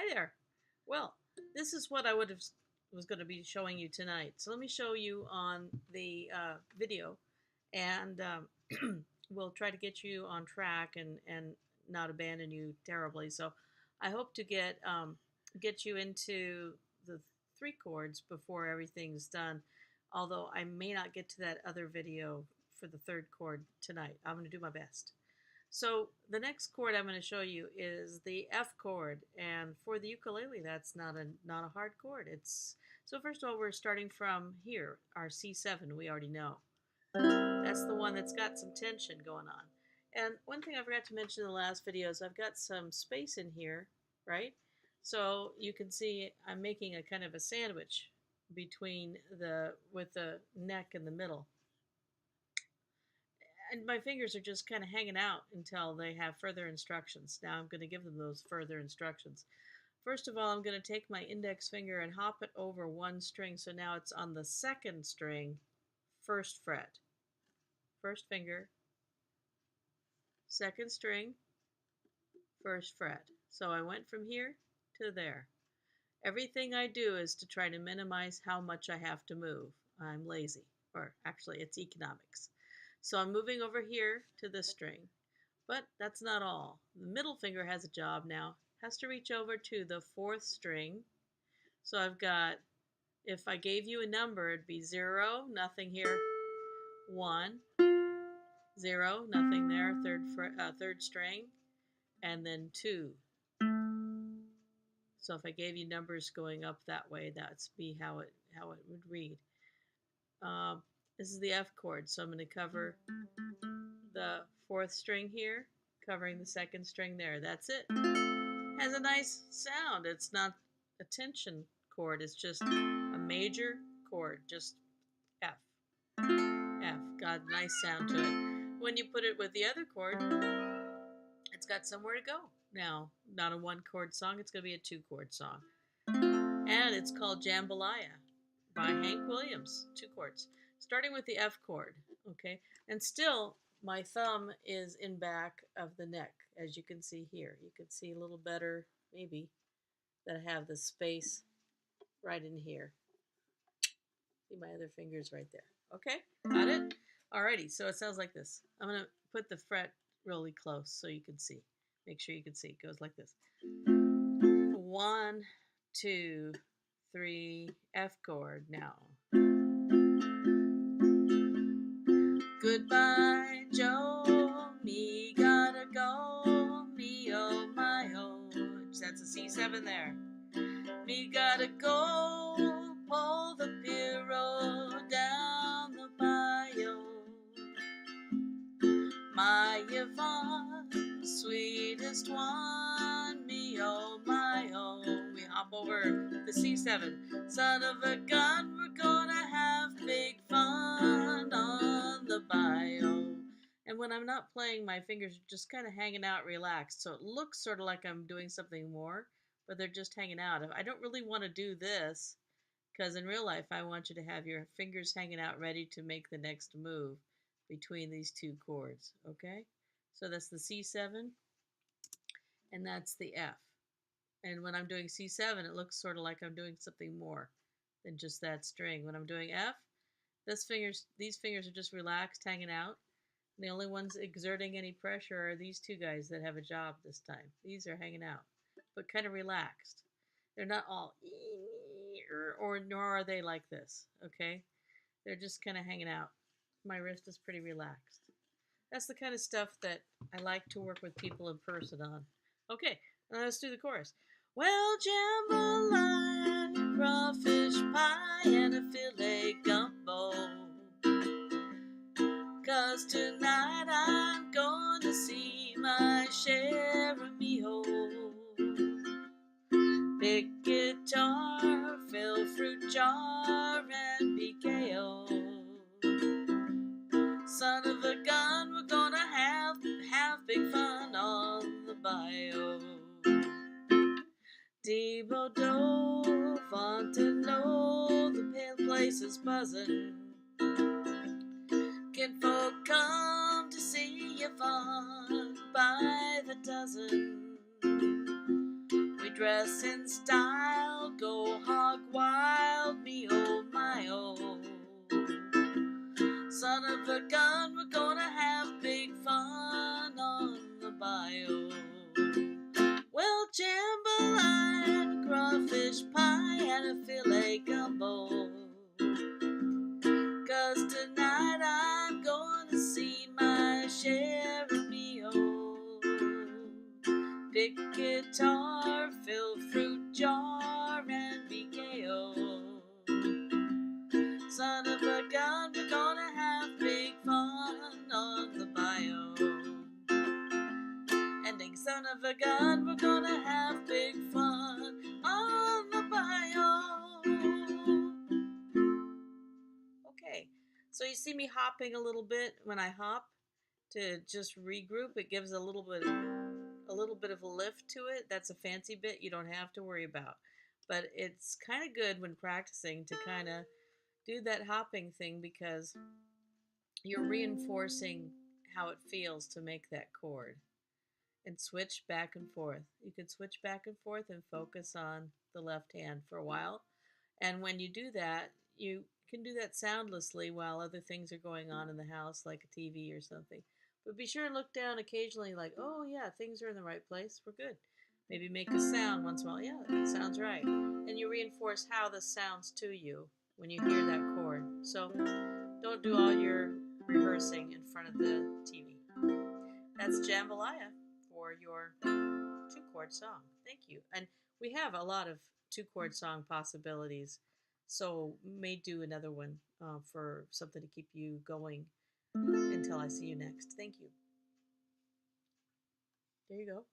Hi there. Well, this is what I was going to be showing you tonight. So let me show you on the video, and we'll try to get you on track and not abandon you terribly. So I hope to get you into the three chords before everything's done. Although I may not get to that other video for the third chord tonight. I'm going to do my best. So the next chord I'm going to show you is the F chord, and for the ukulele, that's not a hard chord. So first of all, we're starting from here, our C7. We already know that's the one that's got some tension going on. And one thing I forgot to mention in the last video is I've got some space in here, right? So you can see I'm making a kind of a sandwich between with the neck in the middle. And my fingers are just kind of hanging out until they have further instructions. Now I'm going to give them those further instructions. First of all, I'm going to take my index finger and hop it over one string, so now it's on the second string, first fret. First finger, second string, first fret. So I went from here to there. Everything I do is to try to minimize how much I have to move. I'm lazy, or actually it's economics. So I'm moving over here to this string, but that's not all. The middle finger has a job now, has to reach over to the fourth string. So I've got, if I gave you a number, it'd be 0, nothing here, 1, 0, nothing there, third string, and then 2. So if I gave you numbers going up that way, that's be how it would read. This is the F chord, so I'm going to cover the fourth string here, covering the second string there. That's it. Has a nice sound. It's not a tension chord. It's just a major chord, just F. F. Got a nice sound to it. When you put it with the other chord, it's got somewhere to go. Now, not a one-chord song. It's going to be a two-chord song. And it's called Jambalaya by Hank Williams. 2 chords. Starting with the F chord, okay? And still, my thumb is in back of the neck, as you can see here. You can see a little better, maybe, that I have the space right in here. See my other fingers right there. Okay, got it? Alrighty, so it sounds like this. I'm going to put the fret really close so you can see. Make sure you can see. It goes like this. 1, 2, 3, F chord now. Goodbye, Joe, me gotta go, me oh my oh. That's a C7 there. Me gotta go, pull the piero down the bayou. My Yvonne, sweetest one, me oh my oh. We hop over the C7. Son of a gun, we're gonna have big fun on the bayou. And when I'm not playing, my fingers are just kind of hanging out relaxed. So it looks sort of like I'm doing something more, but they're just hanging out. I don't really want to do this, because in real life, I want you to have your fingers hanging out ready to make the next move between these 2 chords, okay? So that's the C7, and that's the F. And when I'm doing C7, it looks sort of like I'm doing something more than just that string. When I'm doing F, these fingers are just relaxed, hanging out. The only ones exerting any pressure are these 2 guys that have a job this time. These are hanging out, but kind of relaxed. They're not all, or nor are they like this, okay? They're just kind of hanging out. My wrist is pretty relaxed. That's the kind of stuff that I like to work with people in person on. Okay, now let's do the chorus. Well, jambalaya, crawfish pie, and a filet gumbo. 'Cause tonight I'm going to see my share of me-ho. Big guitar, fill fruit jar, and PKO. Son of a gun, we're gonna have big fun on the bayou. Debo-do, Fontenot, the pale place is buzzing. Kinfolk come to see you fun by the dozen. We dress in style, go hog wild, me oh my oh. Son of a gun, we're gonna have big fun on the bio. Well, jambalaya, crawfish pie, and a filet gumbo. 'Cause tonight I'm gonna see my share of me-oh. Pick guitar, fill fruit jar, and be KO. Son of a gun, we're gonna have big fun on the bio. Ending, son of a gun, we're gonna have big fun on the bio. Okay, so you see me hopping a little bit when I hop to just regroup. It gives a little bit of a lift to it. That's a fancy bit you don't have to worry about. But it's kind of good when practicing to kind of do that hopping thing because you're reinforcing how it feels to make that chord and switch back and forth. You can switch back and forth and focus on the left hand for a while. And when you do that, you can do that soundlessly while other things are going on in the house, like a TV or something. But be sure and look down occasionally, like, oh, yeah, things are in the right place. We're good. Maybe make a sound once in a while. Yeah, that sounds right. And you reinforce how this sounds to you when you hear that chord. So don't do all your rehearsing in front of the TV. That's Jambalaya for your two-chord song. Thank you. And we have a lot of two-chord song possibilities, so may do another one for something to keep you going until I see you next. Thank you. There you go.